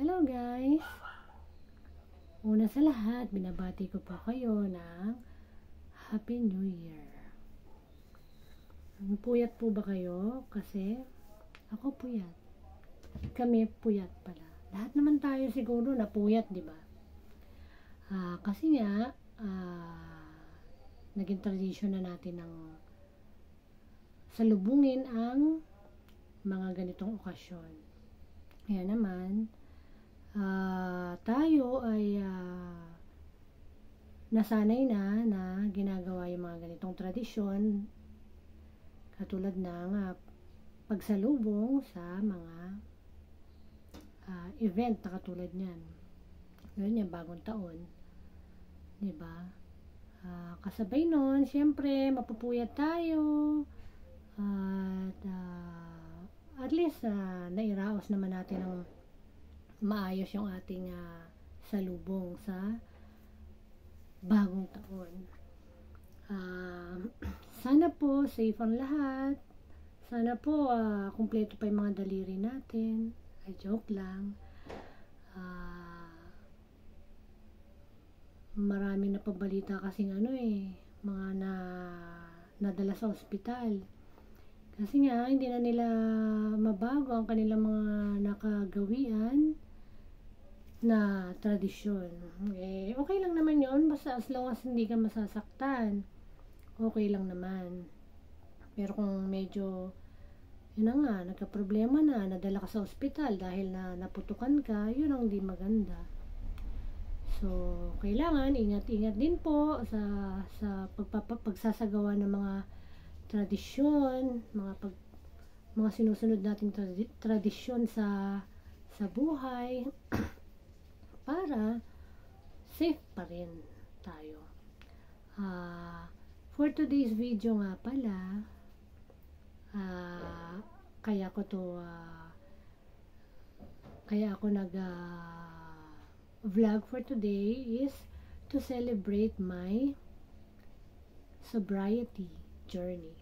Hello guys! Una sa lahat, binabati ko po kayo ng Happy New Year. Puyat po ba kayo? Kasi ako puyat. Kami puyat pala. Lahat naman tayo siguro na puyat, di ba? Kasi nga, naging tradisyon na natin ng salubungin ang mga ganitong okasyon. Kaya naman, tayo ay nasanay na ginagawa yung mga ganitong tradisyon katulad ng pagsalubong sa mga event na katulad niyan. Ngayon yung bagong taon, diba? Kasabay nun, syempre mapupuyat tayo at least nairaos naman natin ng maayos yung ating salubong sa bagong taon. Sana po safe ang lahat. Sana po kumpleto pa yung mga daliri natin. Ay, joke lang. Marami na pabalita kasing mga nadala sa ospital. Kasi nga, hindi na nila mabago ang kanilang mga nakagawian na tradisyon. Okay lang naman yon, basta as long as hindi ka masasaktan, okay lang naman. Pero kung medyo nagka-problema na, nadala ka sa ospital dahil na naputukan ka, yun ang di maganda. So, kailangan ingat-ingat din po sa pagsasagawa ng mga tradisyon, mga sinusunod nating tradisyon sa buhay para safe pa rin tayo. For today's video nga pala, kaya ako nag vlog for today is to celebrate my sobriety journey.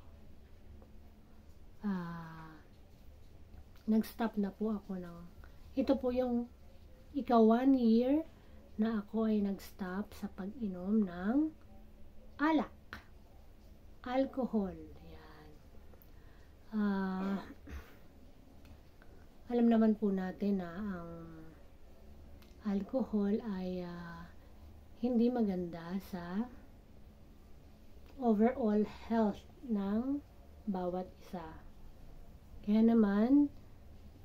Nag-stop na po ako ito po yung ika-1 year na ako ay nag-stop sa pag-inom ng alak, alcohol. Yan. Alam naman po natin na ang alcohol ay hindi maganda sa overall health ng bawat isa. Kaya naman,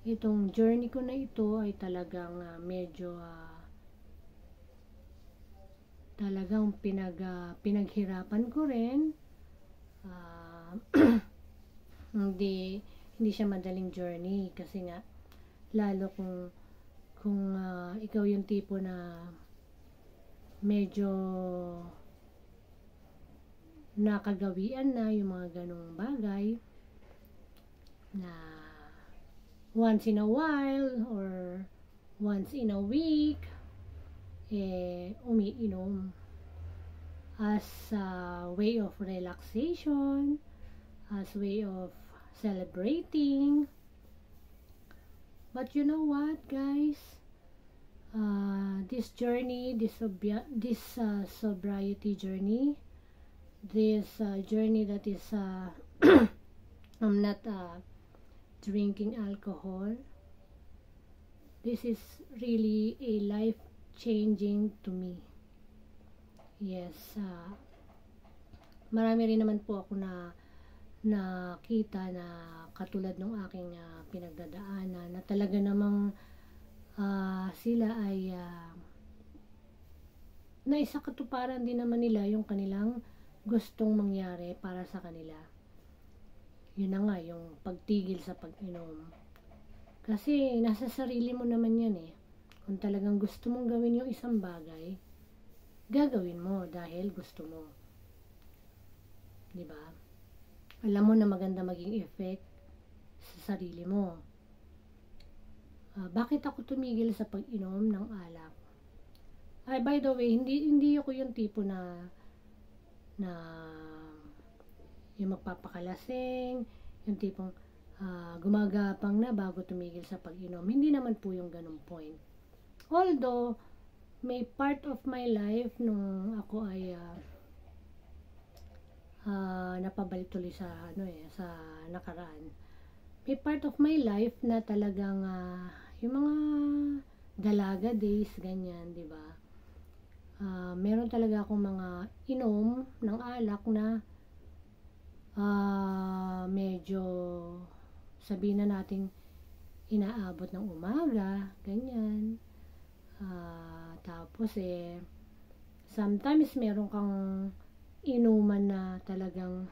itong journey ko na ito ay talagang medyo talagang pinaghirapan ko rin. Hindi siya madaling journey kasi nga lalo kung ikaw yung tipo na medyo nakagawian na yung mga ganong bagay na once in a while or once in a week umiinom as a way of relaxation, as way of celebrating. But you know what, guys, this journey, this sobriety journey, this journey that is I'm not drinking alcohol, this is really a life changing to me. Yes, marami rin naman po ako na nakita na katulad ng aking pinagdadaanan na talaga namang sila ay naisakatuparan din naman nila yung kanilang gustong mangyari para sa kanila. Yun na nga, yung pagtigil sa pag-inom. Kasi nasa sarili mo naman yan Kung talagang gusto mong gawin yung isang bagay, gagawin mo dahil gusto mo. Diba? Alam mo na maganda maging effect sa sarili mo. Bakit ako tumigil sa pag-inom ng alak? Ay, by the way, hindi ako yung tipo na yung magpapakalasing, yung tipong gumagapang na bago tumigil sa pag-inom. Hindi naman po yung ganung point. Although, may part of my life nung ako ay napabalik tuloy sa sa nakaraan. May part of my life na talagang yung mga dalaga days, ganyan, di ba? Meron talaga akong mga inom ng alak na medyo sabihin na nating inaabot ng umaga, ganyan. Tapos sometimes meron kang inuman na talagang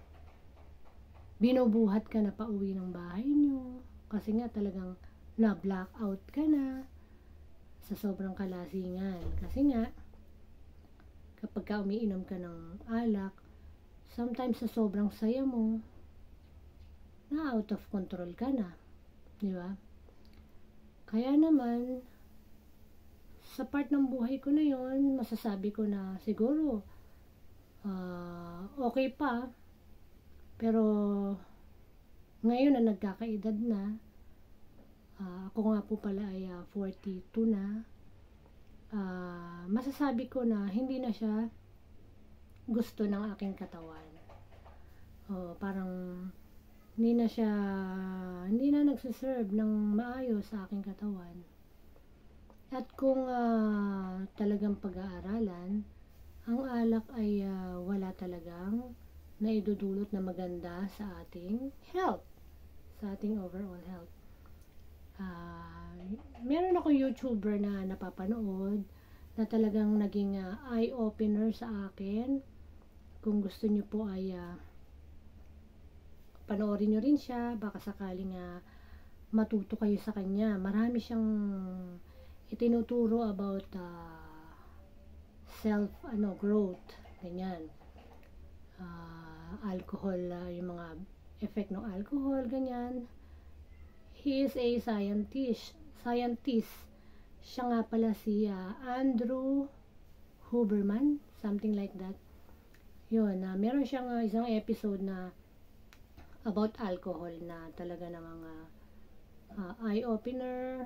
binubuhat ka na pauwi ng bahay nyo kasi nga talagang na-blackout ka na sa sobrang kalasingan. Kasi nga, kapag ka umiinom ka ng alak, sometimes sa sobrang saya mo, na out of control ka na. Di ba? Kaya naman, sa part ng buhay ko na yon, masasabi ko na siguro, okay pa, pero ngayon na nagkakaedad na, ako nga po pala ay 42 na, masasabi ko na hindi na siya gusto ng aking katawan. Parang hindi na nagsiserve ng maayos sa aking katawan. At kung talagang pag-aaralan, ang alak ay wala talagang naidudulot na maganda sa ating health, sa ating overall health. Meron ako YouTuber na napapanood na talagang naging eye-opener sa akin. Kung gusto nyo po ay panoorin nyo rin siya, baka sakaling matuto kayo sa kanya. Marami siyang itinuturo about self growth, ganyan. Alcohol, yung mga effect ng alcohol, ganyan. He is a scientist. Siya nga pala si Andrew Huberman, something like that. Yun, meron siyang isang episode na about alcohol na talaga namang eye-opener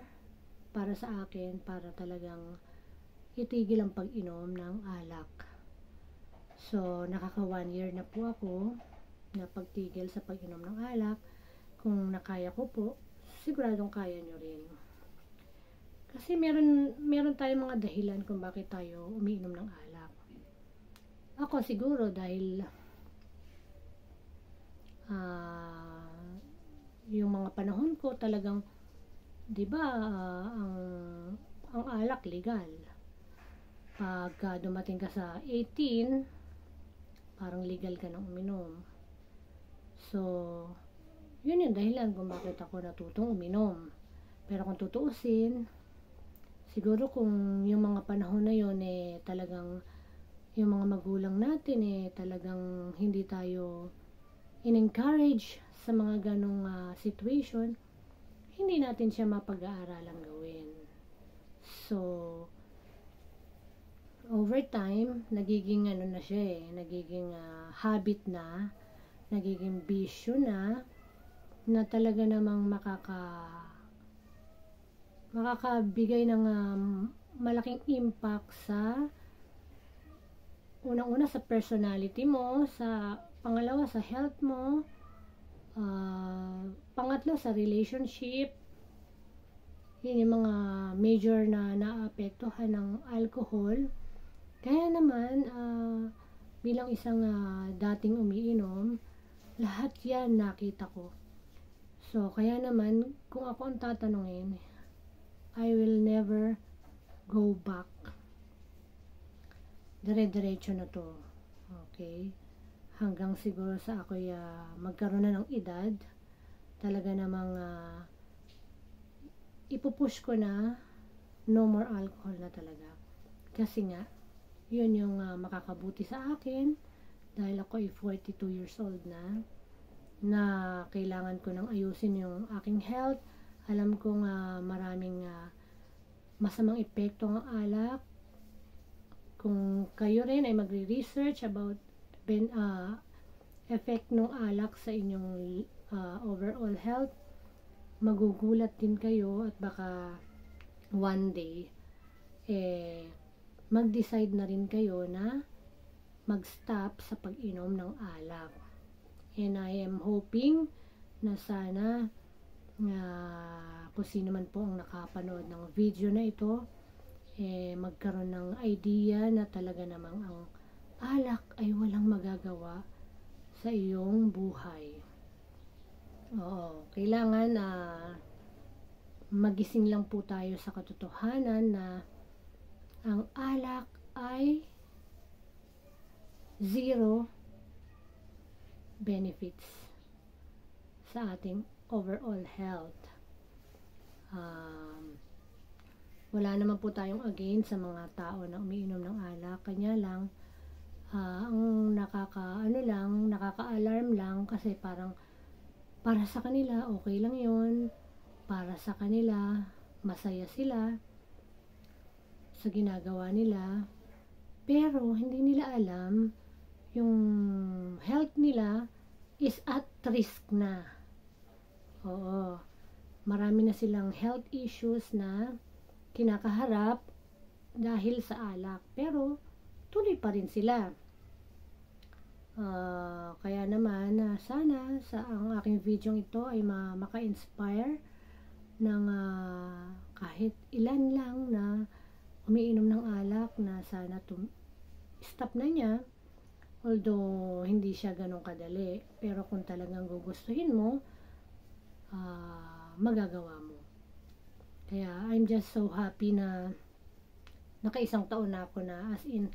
para sa akin, para talagang itigil ang pag-inom ng alak. So, nakaka 1 year na po ako na pagtigil sa pag-inom ng alak. Kung nakaya ko po, siguradong kaya nyo rin. Kasi meron tayong mga dahilan kung bakit tayo umiinom ng alak. Ako siguro dahil yung mga panahon ko talagang, di ba, ang alak legal. Pag dumating ka sa 18, parang legal ka nang uminom. So, yun yung dahilan kung bakit ako natutong uminom. Pero kung tutuusin, siguro kung yung mga panahon na yun talagang yung mga magulang natin talagang hindi tayo in-encourage sa mga ganong situation, hindi natin siya mapag-aaralang gawin. So, over time, nagiging na siya nagiging habit na, nagiging bisyo na talaga namang makakabigay ng malaking impact sa unang-una sa personality mo, sa pangalawa sa health mo, pangatlo sa relationship. Yun yung mga major na naapektuhan ng alcohol. Kaya naman, bilang isang dating umiinom, lahat yan nakita ko. So, kaya naman, kung ako ang tatanungin, I will never go back. Dire-diretso na to. Okay? Hanggang siguro sa ako'y magkaroon na ng edad, talaga namang ipupush ko na no more alcohol na talaga. Kasi nga, yun yung makakabuti sa akin dahil ako ay 42 years old na kailangan ko nang ayusin yung aking health. Alam kong maraming masamang epekto ng alak. Kung kayo rin ay magre-research about effect ng alak sa inyong overall health, magugulat din kayo at baka one day mag-decide na rin kayo na mag-stop sa pag-inom ng alak. And I am hoping na sana kung sino man po ang nakapanood ng video na ito, magkaroon ng idea na talaga namang ang alak ay walang magagawa sa iyong buhay. Oo, kailangan magising lang po tayo sa katotohanan na ang alak ay zero benefits sa ating overall health. Wala naman po tayong against sa mga tao na umiinom ng alak, kanya lang ang nakaka-alarm lang kasi parang para sa kanila okay lang yon, para sa kanila masaya sila sa ginagawa nila, pero hindi nila alam yung health nila is at risk na. Oo, marami na silang health issues na kinakaharap dahil sa alak, pero tuloy pa rin sila. Kaya naman sana sa ang aking video ito ay maka-inspire ng kahit ilan lang na umiinom ng alak, na sana stop na niya. Although hindi siya ganun kadali, pero kung talagang gugustuhin mo, magagawa mo. Kaya I'm just so happy na naka-isang taon na ako na, as in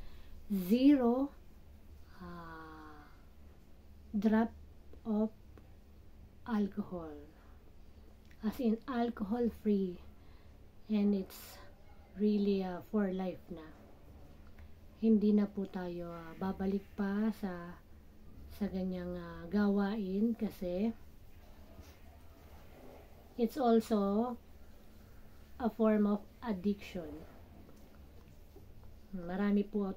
zero drop of alcohol, as in alcohol free, and it's really for life na. Hindi na po tayo babalik pa sa ganyang gawain, kasi it's also a form of addiction. Marami po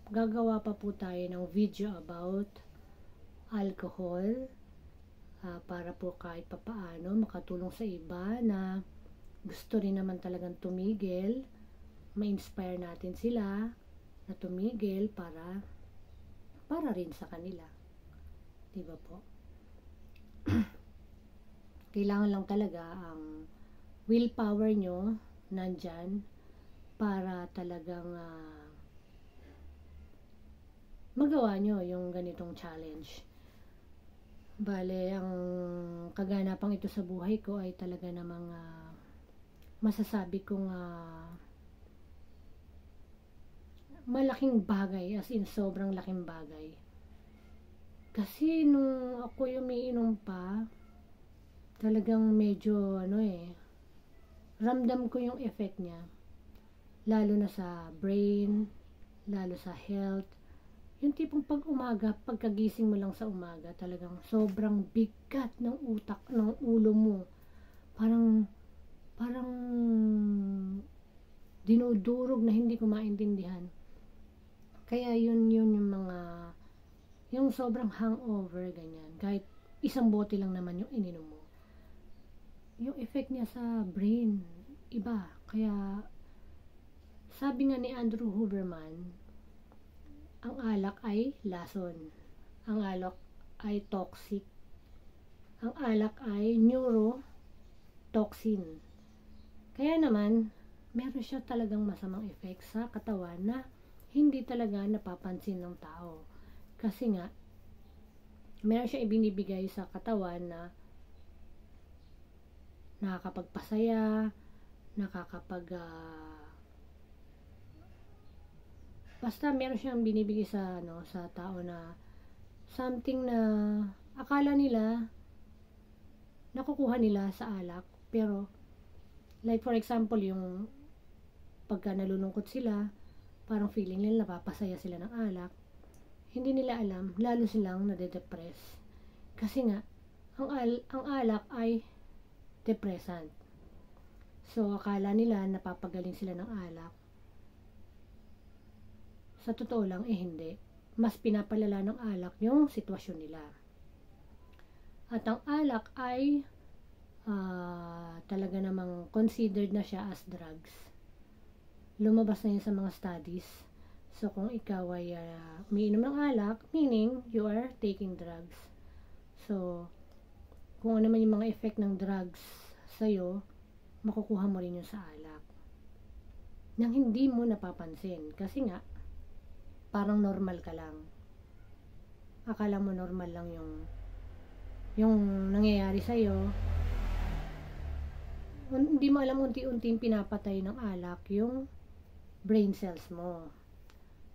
gagawa pa po tayo ng video about alcohol, para po kahit papaano makatulong sa iba na gusto rin naman talagang tumigil, ma-inspire natin sila na tumigil para rin sa kanila. Diba po? Kailangan lang talaga ang willpower nyo nandyan para talagang magawa nyo yung ganitong challenge. Bale, ang kaganapang ito sa buhay ko ay talaga namang masasabi kong malaking bagay, as in sobrang laking bagay. Kasi nung ako yung umiinom pa, talagang medyo ramdam ko yung effect niya, lalo na sa brain, lalo sa health. Yung tipong pagkagising mo lang sa umaga, talagang sobrang bigat ng utak, ng ulo mo. Parang dinudurog na hindi ko maintindihan. Kaya yun yung yung sobrang hangover, ganyan. Kahit isang bote lang naman yung ininom mo, yung effect niya sa brain, iba. Kaya sabi nga ni Andrew Huberman, ang alak ay lason, ang alak ay toxic, ang alak ay neurotoxin. Kaya naman meron siya talagang masamang effect sa katawan na hindi talaga napapansin ng tao, kasi nga meron siya ibinibigay sa katawan na nakakapagpasaya, basta meron siyang binibigay sa tao na something na akala nila nakukuha nila sa alak. Pero like for example, yung pagka nalulungkot sila, parang feeling nila napapasaya sila ng alak. Hindi nila alam, lalo silang nade-depress. Kasi nga ang alak ay depressant. So akala nila napapagaling sila ng alak. Sa totoo lang, hindi. Mas pinapalala ng alak yung sitwasyon nila. At ang alak ay talaga namang considered na siya as drugs. lumabas na yun sa mga studies. So, kung ikaw ay umiinom ng alak, meaning you are taking drugs. So, kung ano man yung mga effect ng drugs sa'yo, makukuha mo rin yun sa alak. Nang hindi mo napapansin. Kasi nga, parang normal ka lang. Akala mo normal lang yung nangyayari sa'yo. Hindi mo alam, unti-unting pinapatay ng alak yung brain cells mo.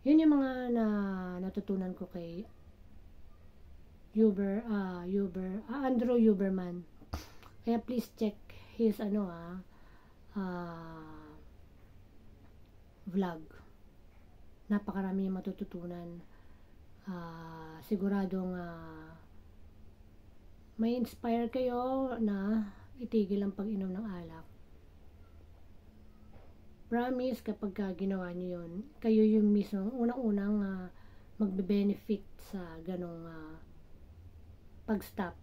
Yun yung mga natutunan ko kay Andrew Huberman. Kaya please check his vlog. Napakarami yung matututunan. Siguradong may inspire kayo na itigil ang pag-inom ng alak. Promise, kapag ginawa nyo yun, kayo yung mismo unang-unang magbe-benefit sa ganong pag-stop.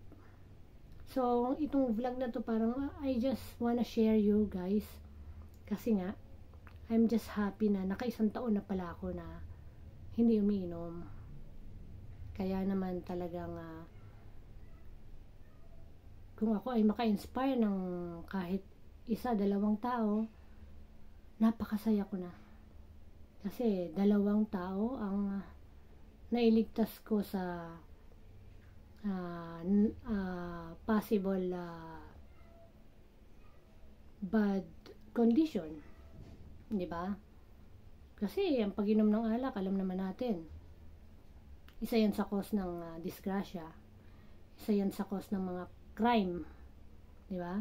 So, itong vlog na to parang I just wanna share you guys. Kasi nga, I'm just happy na naka-1 taon na pala ako na hindi umiinom. Kaya naman talagang kung ako ay maka-inspire ng kahit 1, 2 tao, napakasaya ko na. Kasi 2 tao ang nailigtas ko sa possible bad condition. Di ba? Kasi ang pag-inom ng alak, alam naman natin, isa yan sa cause ng disgrasya. Isa yan sa cause ng mga crime. Di ba?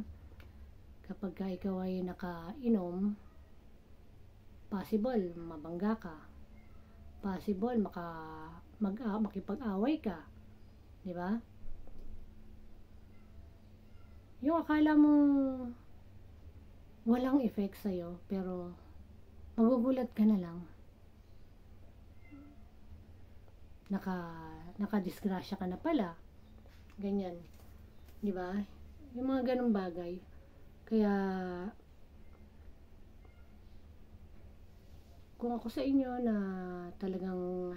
Kapag ikaw ay nakainom, possible mabangga ka. Possible makipag-away ka. Di ba? Yung akala mo walang effect sa'yo, pero magugulat ka na lang. Nakadisgrasya ka na pala. Ganyan. Di ba? Yung mga ganung bagay. Kaya kung ako sa inyo na talagang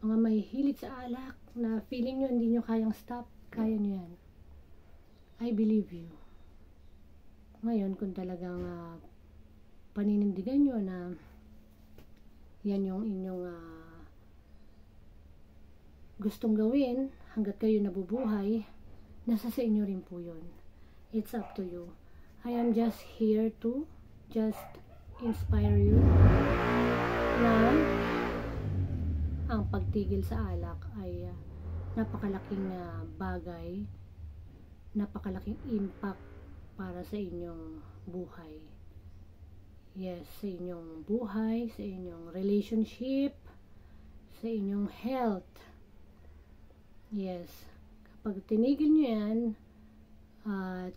mga may hilig sa alak, na feeling nyo hindi nyo kayang stop, kaya nyo yan. I believe you. Ngayon, kung talagang paninindigan nyo na yan yung inyong gustong gawin hanggat kayo nabubuhay, nasa sa inyo rin po yun. It's up to you. I am just here to just inspire you na ang pagtigil sa alak ay napakalaking bagay, napakalaking impact para sa inyong buhay. Yes, sa inyong buhay, sa inyong relationship, sa inyong health. Yes, kapag tinigil nyo yan at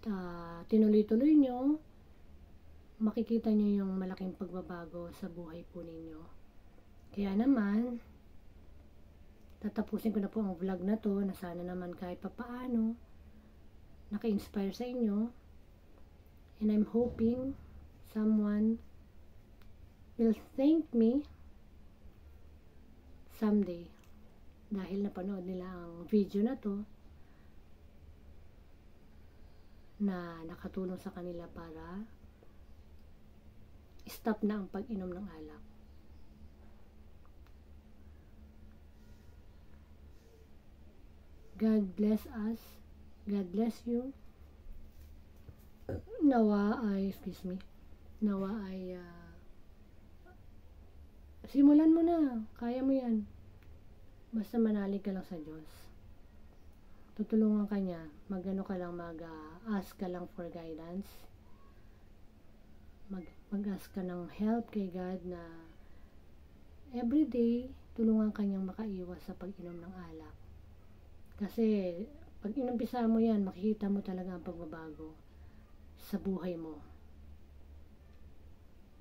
tinuloy-tuloy nyo, makikita nyo yung malaking pagbabago sa buhay po ninyo. Kaya naman, tatapusin ko na po ang vlog na to, na sana naman kahit papaano naka-inspire sa inyo, and I'm hoping someone will thank me someday dahil napanood nila ang video na to, na nakatulong sa kanila para stop na ang pag-inom ng alak. God bless us. God bless you. Nawa ay simulan mo na. Kaya mo yan. Basta manalig ka lang sa Diyos. Tutulungan ka niya. Mag-ask ka lang for guidance. Mag-ask ka ng help kay God na everyday tulungan ka niyang makaiwas sa pag-inom ng alak. Kasi pag inumpisa mo yan, makikita mo talaga ang pagbabago sa buhay mo.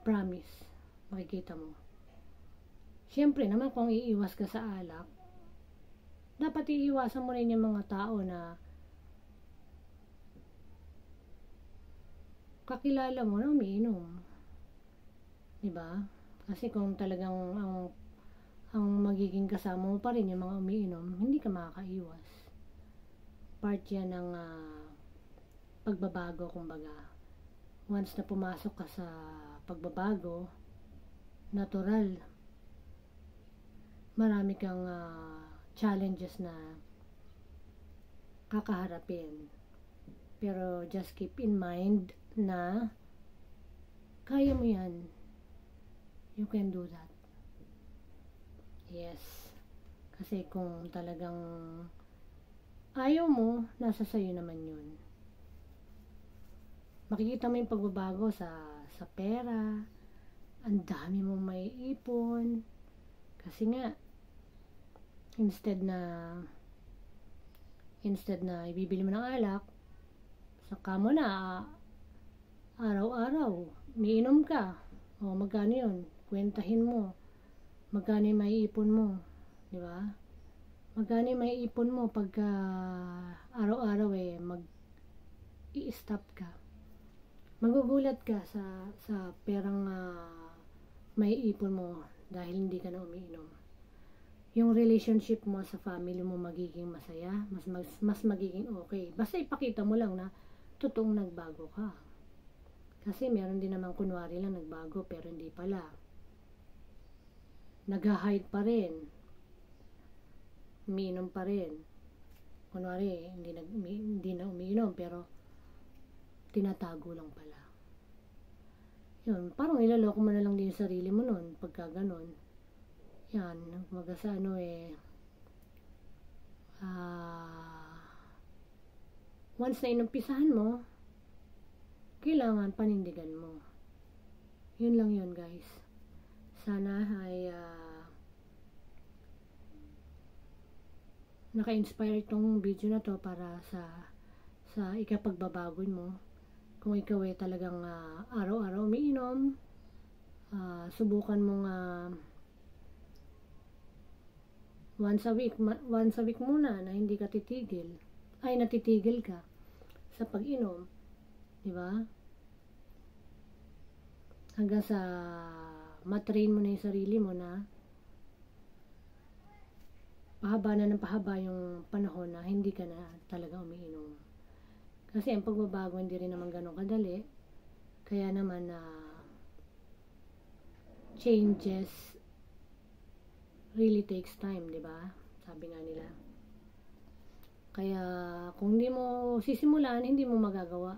Promise, makikita mo. Siyempre naman, kung iiwas ka sa alak, dapat iiwasan mo rin yung mga tao na kakilala mo na umiinom. diba? Kasi kung talagang ang magiging kasama mo pa rin yung mga umiinom, hindi ka makakaiwas. Part yan ng pagbabago, kumbaga. Once na pumasok ka sa pagbabago, natural, marami kang challenges na kakaharapin. Pero just keep in mind na kaya mo yan. You can do that. Yes. Kasi kung talagang ayaw mo, nasa sayo naman yun. Makikita mo yung pagbabago sa pera, ang dami mong may ipon. Kasi nga, instead na ibibili mo ng alak, saka mo na araw-araw, umiinom ka. O magkano yun? Kwentahin mo. Magkano yung may ipon mo? Di ba? Magkano yung may ipon mo pagka araw-araw mag-i-stop ka. Magugulat ka sa perang may ipon mo dahil hindi ka na umiinom. Yung relationship mo sa family mo magiging masaya, mas magiging okay. Basta ipakita mo lang na totoong nagbago ka. Kasi meron din naman kunwari lang nagbago pero hindi pala. Nag-hide pa rin. Umiinom pa rin. Kunwari, hindi na umiinom pero tinatago lang pala. Yun, parang ilaloko mo na lang din yung sarili mo nun pagka ganon. Yan, magka sa once na inumpisahan mo, kailangan panindigan mo. Yun lang yun, guys. Sana ay naka-inspire itong video na to para sa ikapagbabago mo. Kung ikaw ay talagang araw-araw umiinom, subukan mong once a week muna na hindi ka natitigil ka sa pag-inom, di ba? Hanggang sa matrain mo na yung sarili mo na pahaba na ng pahaba yung panahon na hindi ka na talaga umiinom. Kasi ang pagbabago hindi rin naman ganun kadali. Kaya naman changes really takes time, di ba? Sabi nga nila. Kaya kung hindi mo sisimulan, hindi mo magagawa.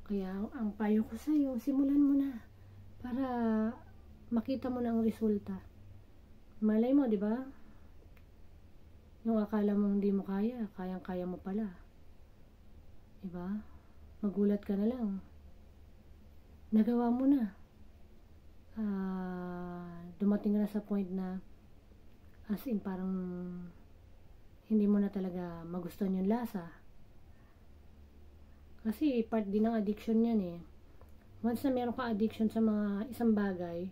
Kaya ang payo ko sa'yo, simulan mo na para makita mo na ang resulta. Malay mo, di ba? Yung akala mo hindi mo kaya, kayang-kaya mo pala. Di ba? Magulat ka na lang. Nagawa mo na. Dumating na sa point na as in parang hindi mo na talaga magustuhan yung lasa. Kasi part din ng addiction yan eh. Once na meron ka addiction sa mga isang bagay,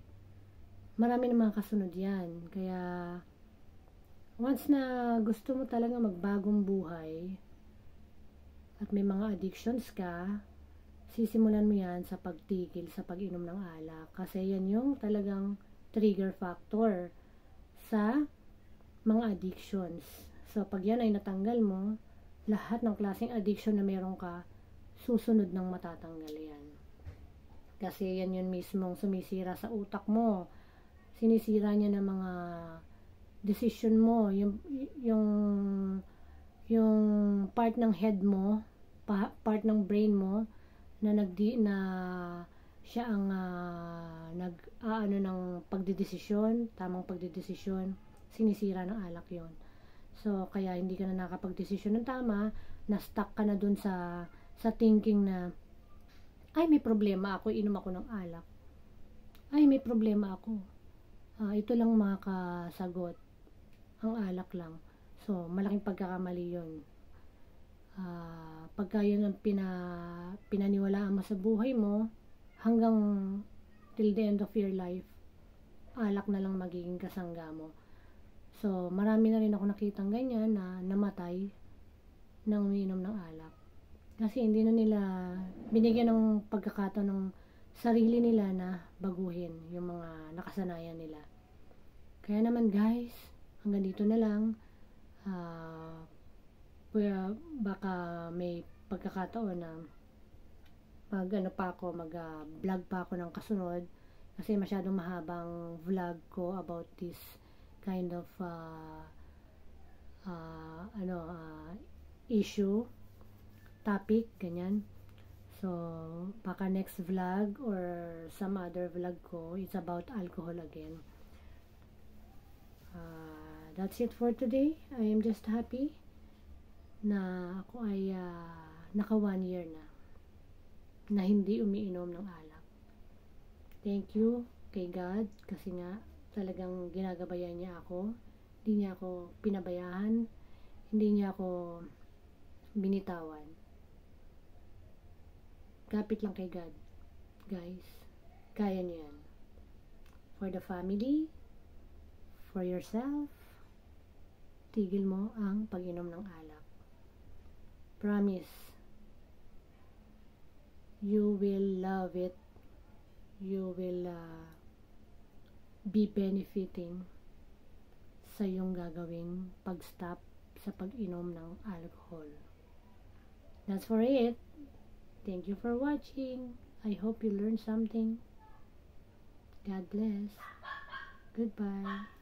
marami na mga kasunod yan. Kaya once na gusto mo talaga magbagong buhay at may mga addictions ka, sisimulan mo yan sa pagtigil sa pag-inom ng alak. Kasi yan yung talagang trigger factor sa mga addictions. So, pag yan ay natanggal mo, lahat ng klaseng addiction na meron ka, susunod ng matatanggal yan. Kasi yan yun mismong sumisira sa utak mo. Sinisira niya ng mga decision mo, yung part ng head mo, part ng brain mo na siya ang ng pagdedesisyon, tamang pagdedesisyon, sinisira ng alak yon. So kaya hindi ka na nakapagdesisyon ng tama, na-stuck ka na dun sa thinking na ay may problema ako, inom ako ng alak. Ay may problema ako. Ito lang makakasagot. Ang alak lang. So malaking pagkakamali yun. Pagka yun ang pinaniwalaan mo sa buhay mo, hanggang till the end of your life, alak na lang magiging kasangga mo. So marami na rin ako nakitang ganyan na namatay nang umiinom ng alak. Kasi hindi na nila binigyan ng pagkakataon ng sarili nila na baguhin yung mga nakasanayan nila. Kaya naman guys, hanggang dito na lang. Baka may pagkakataon na mag-vlog pa ako ng kasunod kasi masyadong mahabang vlog ko about this kind of issue, topic, ganyan. So, baka next vlog or some other vlog ko, it's about alcohol again. That's it for today. I am just happy na ako ay naka 1 year na hindi umiinom ng alak. Thank you kay God kasi nga talagang ginagabayan niya ako. Hindi niya ako pinabayaan, hindi niya ako binitawan. Kapit lang kay God, guys. Kaya niyo yan. For the family, for yourself, tigil mo ang pag-inom ng alak. Promise, you will love it. You will be benefiting sa iyong gagawing pag-stop sa pag-inom ng alcohol. That's for it. Thank you for watching. I hope you learned something. God bless. Goodbye.